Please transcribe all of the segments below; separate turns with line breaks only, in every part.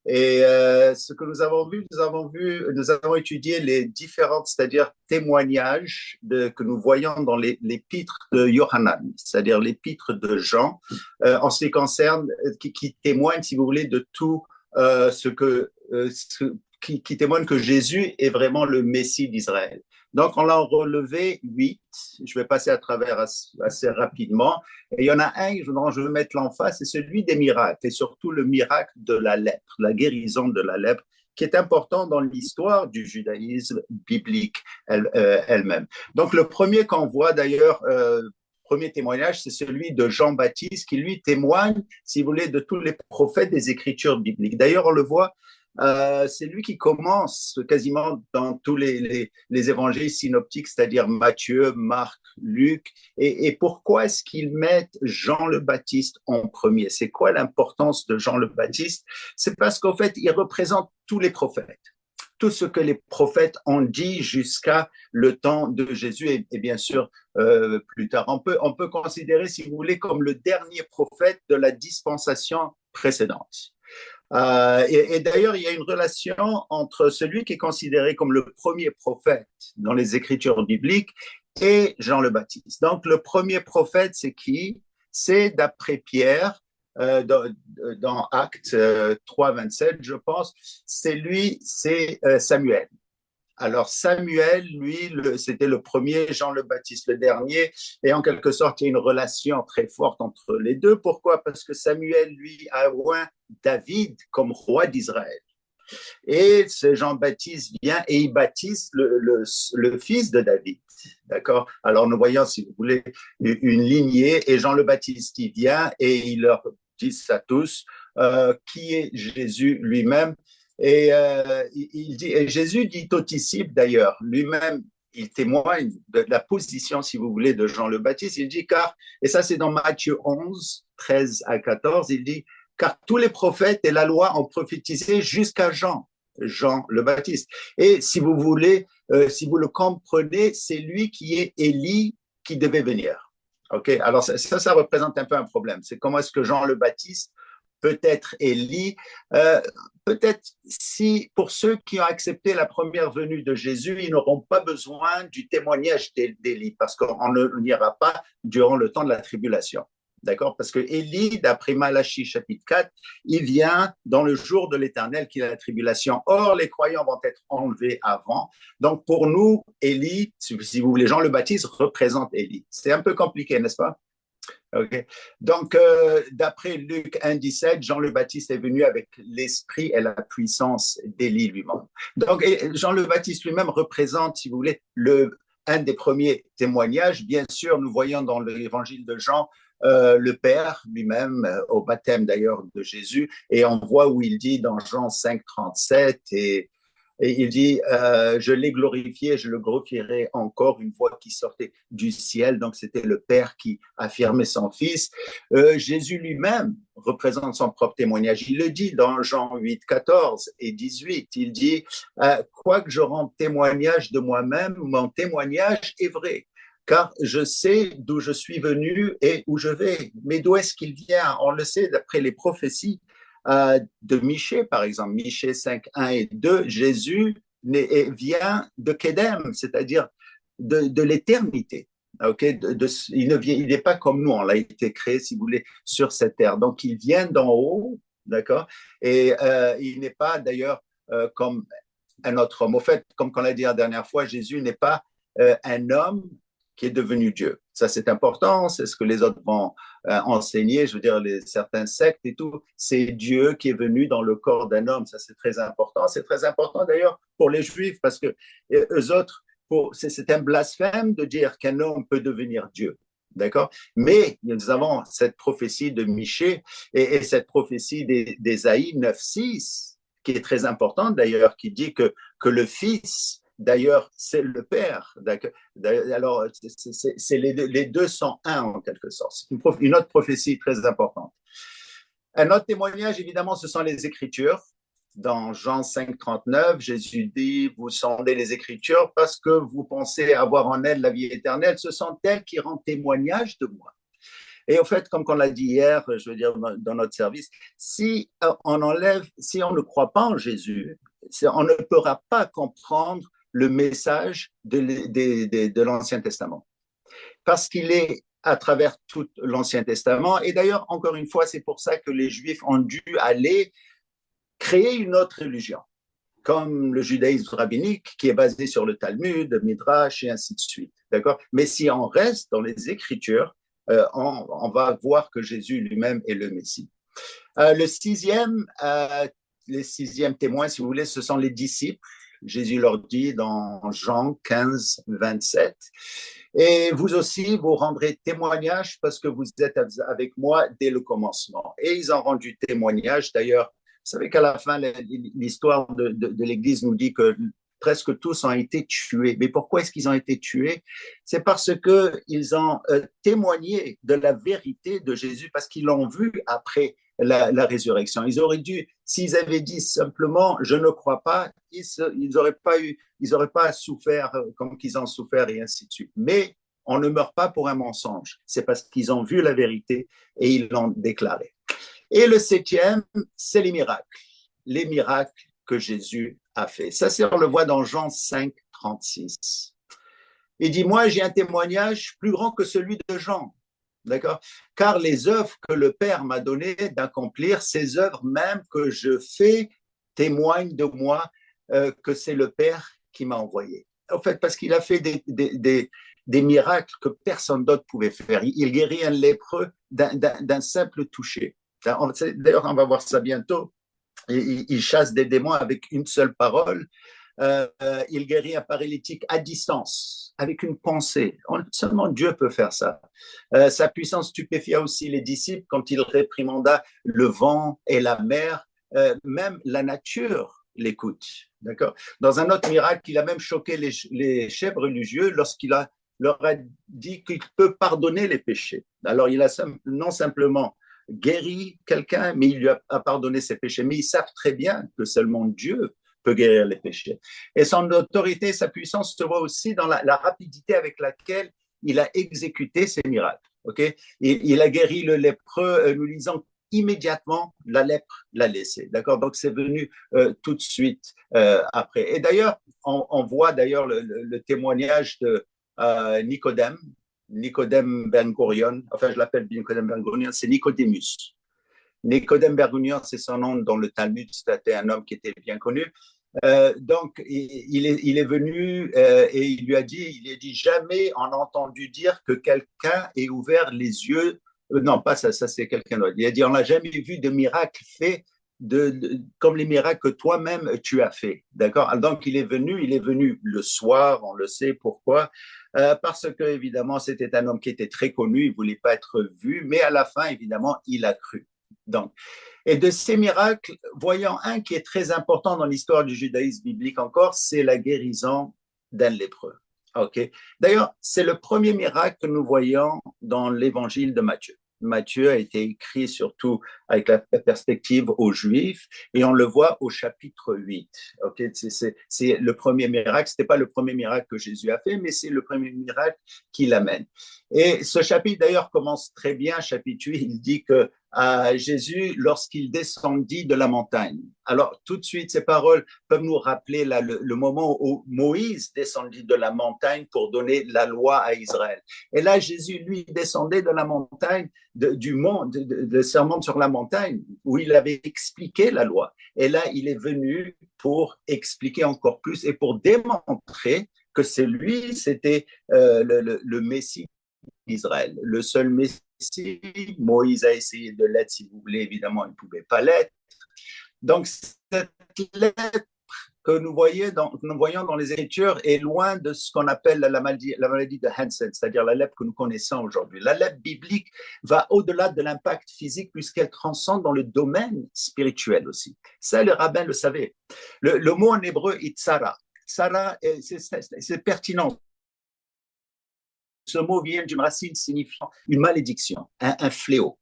Et ce que nous avons étudié les différentes, c'est-à-dire témoignages que nous voyons dans l'épître de Yohanan, c'est-à-dire l'épître de Jean, en ce qui concerne, qui témoigne, si vous voulez, de tout ce que qui témoigne que Jésus est vraiment le Messie d'Israël. Donc, on l'a relevé 8. Je vais passer à travers assez rapidement. Et il y en a un dont je veux mettre l'emphase, c'est celui des miracles, et surtout le miracle de la lèpre, la guérison de la lèpre, qui est important dans l'histoire du judaïsme biblique elle-même. Donc, le premier qu'on voit d'ailleurs, premier témoignage, c'est celui de Jean-Baptiste, qui lui témoigne, si vous voulez, de tous les prophètes des Écritures bibliques. D'ailleurs, on le voit, c'est lui qui commence quasiment dans tous les évangiles synoptiques, c'est-à-dire Matthieu, Marc, Luc. Et pourquoi est-ce qu'ils mettent Jean le Baptiste en premier? C'est quoi l'importance de Jean le Baptiste? C'est parce qu'en fait, il représente tous les prophètes. Tout ce que les prophètes ont dit jusqu'à le temps de Jésus et bien sûr plus tard. On peut considérer, si vous voulez, comme le dernier prophète de la dispensation précédente. Et d'ailleurs, il y a une relation entre celui qui est considéré comme le premier prophète dans les Écritures bibliques et Jean le Baptiste. Donc, le premier prophète, c'est qui? C'est d'après Pierre, dans Actes 3, 27, je pense, c'est Samuel. Alors Samuel, lui, c'était le premier, Jean le Baptiste le dernier, et en quelque sorte, il y a une relation très forte entre les deux. Pourquoi? Parce que Samuel, lui, a oint David comme roi d'Israël. Et ce Jean-Baptiste vient et il baptise le fils de David. D'accord? Alors nous voyons, si vous voulez, une lignée, et Jean le Baptiste, il vient et il leur dit à tous qui est Jésus lui-même. Et Jésus dit aux disciples d'ailleurs, lui-même, il témoigne de la position, si vous voulez, de Jean le Baptiste. Il dit, car, et ça c'est dans Matthieu 11, 13 à 14, il dit, car tous les prophètes et la loi ont prophétisé jusqu'à Jean, Jean le Baptiste. Et si vous voulez, si vous le comprenez, c'est lui qui est Élie qui devait venir. Ok, alors ça représente un peu un problème. C'est comment est-ce que Jean le Baptiste peut être Élie, peut-être si pour ceux qui ont accepté la première venue de Jésus, ils n'auront pas besoin du témoignage d'Élie parce qu'on ne l'ira pas durant le temps de la tribulation. D'accord? Parce que Élie, d'après Malachie chapitre 4, il vient dans le jour de l'éternel qui est la tribulation. Or, les croyants vont être enlevés avant. Donc, pour nous, Élie, si vous voulez, Jean le Baptiste représente Élie. C'est un peu compliqué, n'est-ce pas? Okay. Donc, d'après Luc 1,17, Jean le Baptiste est venu avec l'esprit et la puissance d'Élie lui-même. Donc, Jean le Baptiste lui-même représente, si vous voulez, un des premiers témoignages. Bien sûr, nous voyons dans l'évangile de Jean le Père lui-même, au baptême d'ailleurs de Jésus, et on voit où il dit dans Jean 5, 37, et il dit, je l'ai glorifié, je le glorifierai encore, une voix qui sortait du ciel. Donc, c'était le Père qui affirmait son Fils. Jésus lui-même représente son propre témoignage. Il le dit dans Jean 8, 14 et 18. Il dit, quoique je rende témoignage de moi-même, mon témoignage est vrai. Car je sais d'où je suis venu et où je vais. Mais d'où est-ce qu'il vient? On le sait d'après les prophéties de Michée, par exemple, Michée 5, 1 et 2, Jésus vient de Kédem, c'est-à-dire de l'éternité. Okay? Il n'est pas comme nous, on l'a été créé, si vous voulez, sur cette terre. Donc, il vient d'en haut, d'accord? Et il n'est pas d'ailleurs comme un autre homme. Au fait, comme on l'a dit la dernière fois, Jésus n'est pas un homme qui est devenu Dieu. Ça, c'est important, c'est ce que les autres vont enseigner, je veux dire, certains sectes et tout. C'est Dieu qui est venu dans le corps d'un homme, ça c'est très important. C'est très important d'ailleurs pour les Juifs, parce que eux autres, c'est un blasphème de dire qu'un homme peut devenir Dieu. D'accord? Mais nous avons cette prophétie de Michée et cette prophétie d'Ésaïe 9,6, qui est très importante d'ailleurs, qui dit que le Fils, d'ailleurs, c'est le Père. Alors, les deux sont un en quelque sorte. C'est une autre prophétie très importante. Un autre témoignage, évidemment, ce sont les Écritures. Dans Jean 5, 39, Jésus dit, vous sondez les Écritures parce que vous pensez avoir en elles la vie éternelle. Ce sont elles qui rendent témoignage de moi. Et au fait, comme on l'a dit hier, je veux dire, dans notre service, si on ne croit pas en Jésus, on ne pourra pas comprendre le message de l'Ancien Testament. Parce qu'il est à travers tout l'Ancien Testament. Et d'ailleurs, encore une fois, c'est pour ça que les Juifs ont dû aller créer une autre religion, comme le judaïsme rabbinique, qui est basé sur le Talmud, le Midrash, et ainsi de suite. D'accord? Mais si on reste dans les Écritures, on va voir que Jésus lui-même est le Messie. Les sixièmes témoins, si vous voulez, ce sont les disciples. Jésus leur dit dans Jean 15, 27, et vous aussi, vous rendrez témoignage parce que vous êtes avec moi dès le commencement. Et ils ont rendu témoignage. D'ailleurs, vous savez qu'à la fin, l'histoire de l'Église nous dit que presque tous ont été tués. Mais pourquoi est-ce qu'ils ont été tués? C'est parce qu'ils ont témoigné de la vérité de Jésus, parce qu'ils l'ont vu après la résurrection. Ils auraient dû, s'ils avaient dit simplement « je ne crois pas », ils n'auraient pas souffert comme qu'ils ont souffert et ainsi de suite. Mais on ne meurt pas pour un mensonge. C'est parce qu'ils ont vu la vérité et ils l'ont déclaré. Et le septième, c'est les miracles que Jésus a fait. Ça, on le voit dans Jean 5, 36. Il dit, moi, j'ai un témoignage plus grand que celui de Jean. D'accord? Car les œuvres que le Père m'a donné d'accomplir, ces œuvres même que je fais, témoignent de moi que c'est le Père qui m'a envoyé. En fait, parce qu'il a fait des miracles que personne d'autre pouvait faire. Il guérit un lépreux d'un simple toucher. D'ailleurs, on va voir ça bientôt. Il chasse des démons avec une seule parole. Il guérit un paralytique à distance, avec une pensée. Seulement Dieu peut faire ça. Sa puissance stupéfia aussi les disciples quand il réprimanda le vent et la mer. Même la nature l'écoute. D'accord? Dans un autre miracle, il a même choqué les chefs religieux lorsqu'il leur a dit qu'il peut pardonner les péchés. Alors, il a non simplement guéri quelqu'un, mais il lui a pardonné ses péchés. Mais ils savent très bien que seulement Dieu peut guérir les péchés. Et son autorité, sa puissance se voit aussi dans la rapidité avec laquelle il a exécuté ces miracles. Okay? Il a guéri le lépreux, nous lisons immédiatement, la lèpre l'a laissé. D'accord? Donc, c'est venu tout de suite après. Et d'ailleurs, on voit d'ailleurs le témoignage de Nicodème Ben Gurion, enfin je l'appelle Nicodème Ben Gurion, c'est Nicodémus. Nicodème Ben Gurion, c'est son nom dans le Talmud, c'était un homme qui était bien connu. Donc, il est venu et il a dit, jamais on a entendu dire que quelqu'un ait ouvert les yeux. Non, pas ça, c'est quelqu'un d'autre. Il a dit, on n'a jamais vu de miracle fait comme les miracles que toi-même tu as fait. D'accord? Donc, il est venu le soir, on le sait pourquoi, parce que, évidemment, c'était un homme qui était très connu, il ne voulait pas être vu, mais à la fin, évidemment, il a cru. Donc, et de ces miracles, voyons un qui est très important dans l'histoire du judaïsme biblique encore, c'est la guérison d'un lépreux. Okay. D'ailleurs, c'est le premier miracle que nous voyons dans l'évangile de Matthieu. Matthieu a été écrit surtout avec la perspective aux Juifs et on le voit au chapitre 8. Okay. C'est le premier miracle. Ce n'était pas le premier miracle que Jésus a fait, mais c'est le premier miracle qu'il amène. Et ce chapitre, d'ailleurs, commence très bien. Chapitre 8, il dit que Jésus, lorsqu'il descendit de la montagne. Alors, tout de suite, ces paroles peuvent nous rappeler le moment où Moïse descendit de la montagne pour donner la loi à Israël. Et là, Jésus, lui, descendait de la montagne, du mont, de serment sur la montagne, où il avait expliqué la loi. Et là, il est venu pour expliquer encore plus et pour démontrer que c'est lui, c'était le Messie d'Israël, le seul Messie. Moïse a essayé de l'être, si vous voulez, évidemment, il ne pouvait pas l'être. Donc, cette lettre que nous voyons dans les Écritures est loin de ce qu'on appelle la maladie de Hansen, c'est-à-dire la lèpre que nous connaissons aujourd'hui. La lèpre biblique va au-delà de l'impact physique puisqu'elle transcende dans le domaine spirituel aussi. Ça, les rabbins le savaient. Le mot en hébreu, itzara. Tsara, c'est pertinent. Ce mot vient d'une racine signifiant une malédiction, un fléau.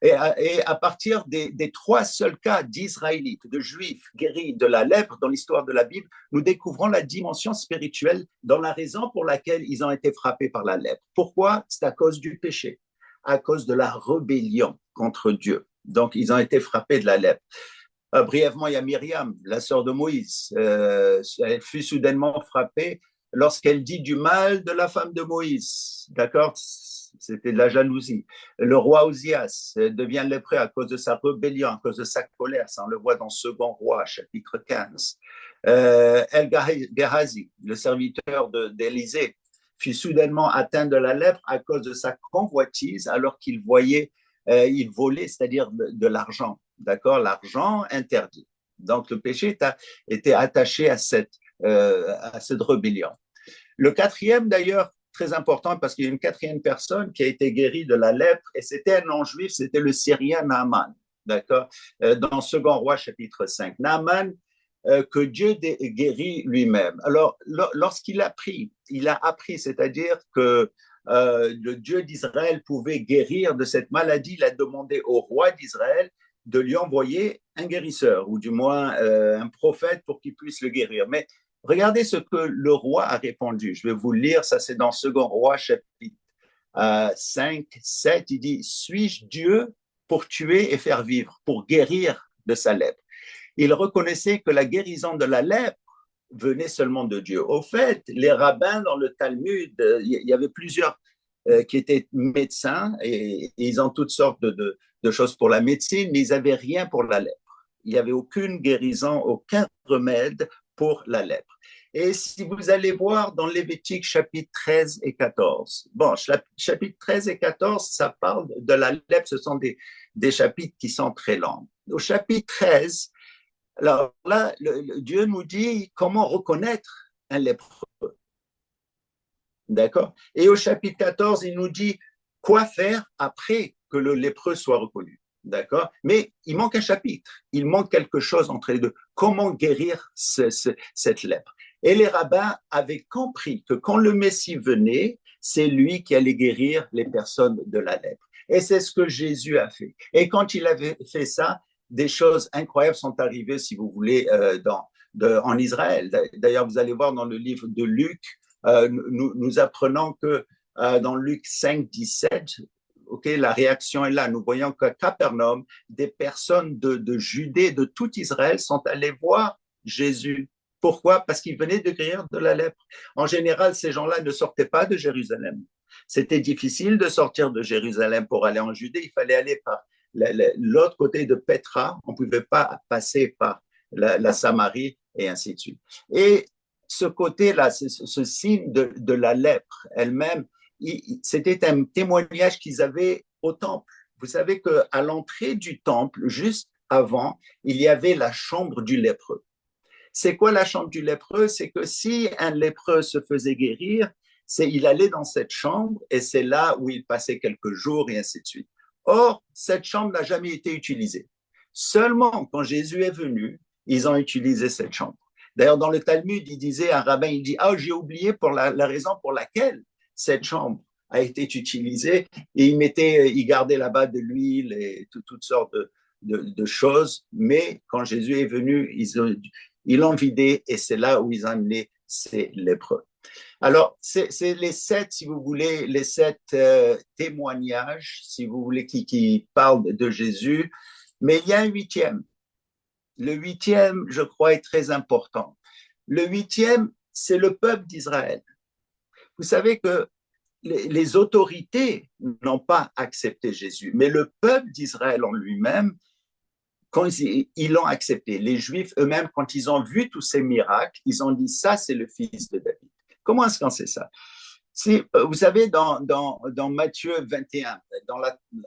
Et à partir des trois seuls cas d'Israélites, de Juifs guéris de la lèpre dans l'histoire de la Bible, nous découvrons la dimension spirituelle dans la raison pour laquelle ils ont été frappés par la lèpre. Pourquoi? C'est à cause du péché. à cause de la rébellion contre Dieu. Donc, ils ont été frappés de la lèpre. Brièvement, il y a Myriam, la sœur de Moïse. Elle fut soudainement frappée lorsqu'elle dit du mal de la femme de Moïse. D'accord? C'était de la jalousie. Le roi Osias devient lépreux à cause de sa rébellion, à cause de sa colère. Ça, on le voit dans Second Roi, chapitre 15. El-Gehazi, le serviteur d'Élisée, fut soudainement atteint de la lèpre à cause de sa convoitise, alors qu'il voyait, il volait, c'est-à-dire de l'argent. D'accord? L'argent interdit. Donc, le péché était attaché à cette rébellion. Le quatrième, d'ailleurs, très important parce qu'il y a une quatrième personne qui a été guérie de la lèpre et c'était un non-juif, c'était le Syrien Naaman. D'accord? Dans Second Roi, chapitre 5. Naaman, que Dieu guérit lui-même. Alors, lorsqu'il a appris, c'est-à-dire que le Dieu d'Israël pouvait guérir de cette maladie, il a demandé au roi d'Israël de lui envoyer un guérisseur, ou du moins un prophète pour qu'il puisse le guérir. Mais regardez ce que le roi a répondu. Je vais vous lire, ça c'est dans Second Roi, chapitre 5, 7. Il dit, suis-je Dieu pour tuer et faire vivre, pour guérir de sa lèpre? Il reconnaissait que la guérison de la lèpre venait seulement de Dieu. Au fait, les rabbins dans le Talmud, il y avait plusieurs qui étaient médecins et ils ont toutes sortes de choses pour la médecine, mais ils n'avaient rien pour la lèpre. Il n'y avait aucune guérison, aucun remède pour la lèpre. Et si vous allez voir dans Lévitique chapitre 13 et 14, bon, chapitre 13 et 14, ça parle de la lèpre, ce sont des chapitres qui sont très longs. Au chapitre 13, alors là, Dieu nous dit comment reconnaître un lépreux. D'accord? Et au chapitre 14, il nous dit quoi faire après que le lépreux soit reconnu. D'accord? Mais il manque un chapitre. Il manque quelque chose entre les deux. Comment guérir cette lèpre? Et les rabbins avaient compris que quand le Messie venait, c'est lui qui allait guérir les personnes de la lèpre. Et c'est ce que Jésus a fait. Et quand il avait fait ça, des choses incroyables sont arrivées, si vous voulez, en Israël. D'ailleurs, vous allez voir dans le livre de Luc, nous apprenons que dans Luc 5, 17, okay, la réaction est là. Nous voyons qu'à Capernaum, des personnes de Judée, de tout Israël, sont allées voir Jésus. Pourquoi? Parce qu'il venait de guérir de la lèpre. En général, ces gens-là ne sortaient pas de Jérusalem. C'était difficile de sortir de Jérusalem pour aller en Judée. Il fallait aller par l'autre côté de Petra. On ne pouvait pas passer par la Samarie et ainsi de suite. Et ce côté-là, ce signe de la lèpre elle-même, c'était un témoignage qu'ils avaient au temple. Vous savez qu'à l'entrée du temple, juste avant, il y avait la chambre du lépreux. C'est quoi la chambre du lépreux? C'est que si un lépreux se faisait guérir, il allait dans cette chambre et c'est là où il passait quelques jours et ainsi de suite. Or, cette chambre n'a jamais été utilisée. Seulement quand Jésus est venu, ils ont utilisé cette chambre. D'ailleurs, dans le Talmud, il disait, un rabbin, il dit, ah, j'ai oublié pour la raison pour laquelle cette chambre a été utilisée. Et il gardait là-bas de l'huile et toutes sortes de choses. Mais quand Jésus est venu, ils l'ont vidé et c'est là où ils ont amené ces lépreux. Alors, c'est les 7, si vous voulez, les 7 témoignages, si vous voulez, qui parlent de Jésus. Mais il y a un huitième. Le huitième, je crois, est très important. Le huitième, c'est le peuple d'Israël. Vous savez que les autorités n'ont pas accepté Jésus, mais le peuple d'Israël en lui-même, quand ils l'ont accepté, les Juifs eux-mêmes, quand ils ont vu tous ces miracles, ils ont dit, ça, c'est le fils de David. Comment est-ce qu'on sait ça? Vous savez, dans Matthieu 21, dans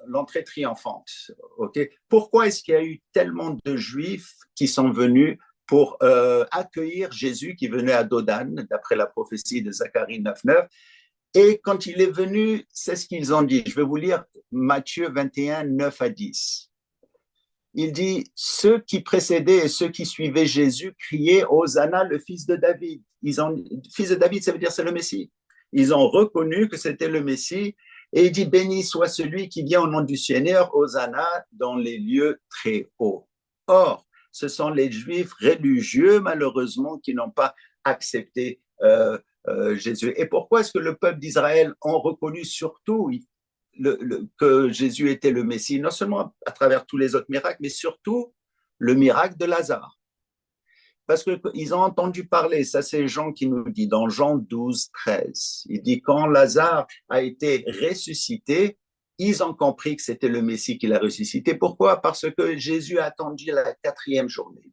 l'entrée triomphante, okay, pourquoi est-ce qu'il y a eu tellement de Juifs qui sont venus pour accueillir Jésus qui venait à Dodane, d'après la prophétie de Zacharie 9.9? Et quand il est venu, c'est ce qu'ils ont dit. Je vais vous lire Matthieu 21, 9 à 10. Il dit, ceux qui précédaient et ceux qui suivaient Jésus criaient, Hosanna, le fils de David. Fils de David, ça veut dire c'est le Messie. Ils ont reconnu que c'était le Messie et il dit, béni soit celui qui vient au nom du Seigneur, Hosanna, dans les lieux très hauts. Or, ce sont les Juifs religieux, malheureusement, qui n'ont pas accepté Jésus. Et pourquoi est-ce que le peuple d'Israël ont reconnu surtout que Jésus était le Messie, non seulement à travers tous les autres miracles, mais surtout le miracle de Lazare. Parce qu'ils ont entendu parler, ça c'est Jean qui nous dit, dans Jean 12, 13, il dit quand Lazare a été ressuscité, ils ont compris que c'était le Messie qui l'a ressuscité. Pourquoi? Parce que Jésus a attendu la quatrième journée.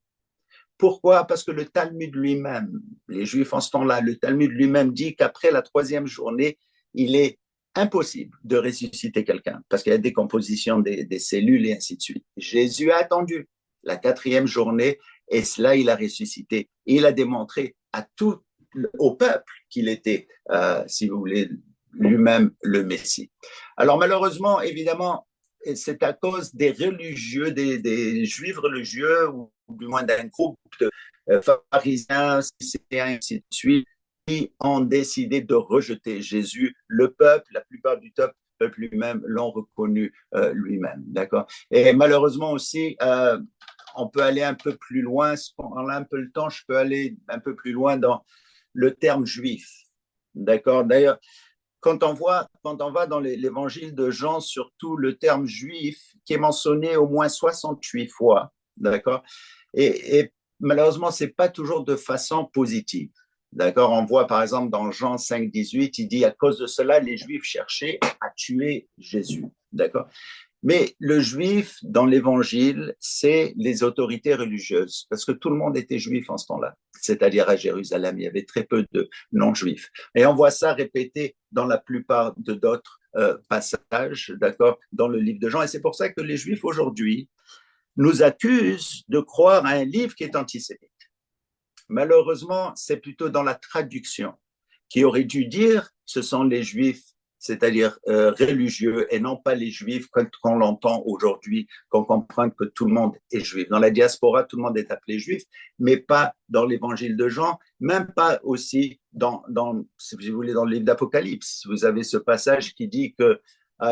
Pourquoi? Parce que le Talmud lui-même, les Juifs en ce temps-là, le Talmud lui-même dit qu'après la troisième journée, il est impossible de ressusciter quelqu'un parce qu'il y a des décompositions des cellules et ainsi de suite. Jésus a attendu la quatrième journée et cela, il a ressuscité. Et il a démontré à tout, au peuple qu'il était, si vous voulez, lui-même le Messie. Alors malheureusement, évidemment, c'est à cause des religieux, des juifs religieux, ou du moins d'un groupe de pharisiens, et ainsi de suite, qui ont décidé de rejeter Jésus. Le peuple, la plupart du peuple lui-même, l'ont reconnu lui-même. D'accord. Et malheureusement aussi, on peut aller un peu plus loin. Si on a un peu le temps, je peux aller un peu plus loin dans le terme juif. D'accord. D'ailleurs, quand on va dans l'évangile de Jean, surtout le terme juif qui est mentionné au moins 68 fois, d'accord, et malheureusement, c'est pas toujours de façon positive. D'accord, on voit par exemple dans Jean 5, 18, il dit à cause de cela, les Juifs cherchaient à tuer Jésus. D'accord. Mais le juif, dans l'évangile, c'est les autorités religieuses, parce que tout le monde était juif en ce temps-là, c'est-à-dire à Jérusalem, il y avait très peu de non-juifs. Et on voit ça répété dans la plupart de d'autres passages, d'accord, dans le livre de Jean. Et c'est pour ça que les juifs aujourd'hui nous accusent de croire à un livre qui est antisémite. Malheureusement, c'est plutôt dans la traduction qui aurait dû dire ce sont les juifs, c'est-à-dire religieux, et non pas les juifs qu'on l'entend aujourd'hui, qu'on comprend que tout le monde est juif. Dans la diaspora, tout le monde est appelé juif, mais pas dans l'évangile de Jean, même pas aussi si vous voulez, dans le livre d'Apocalypse. Vous avez ce passage qui dit que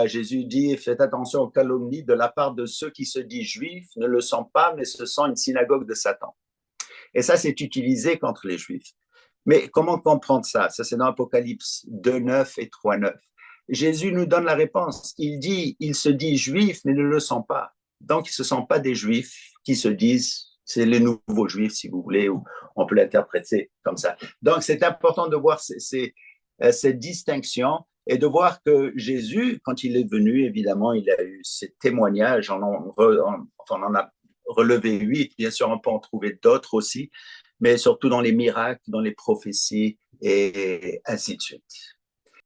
Jésus dit, faites attention aux calomnies de la part de ceux qui se disent juifs, ne le sont pas, mais ce sont une synagogue de Satan. Et ça, c'est utilisé contre les juifs. Mais comment comprendre ça? Ça, c'est dans Apocalypse 2, 9 et 3, 9. Jésus nous donne la réponse. Il dit, ils se disent juifs, mais ne le sont pas. Donc, ce ne sont pas des juifs qui se disent, c'est les nouveaux juifs, si vous voulez, ou on peut l'interpréter comme ça. Donc, c'est important de voir cette distinction et de voir que Jésus, quand il est venu, évidemment, il a eu ces témoignages, on en a relevé 8, bien sûr, on peut en trouver d'autres aussi, mais surtout dans les miracles, dans les prophéties et ainsi de suite.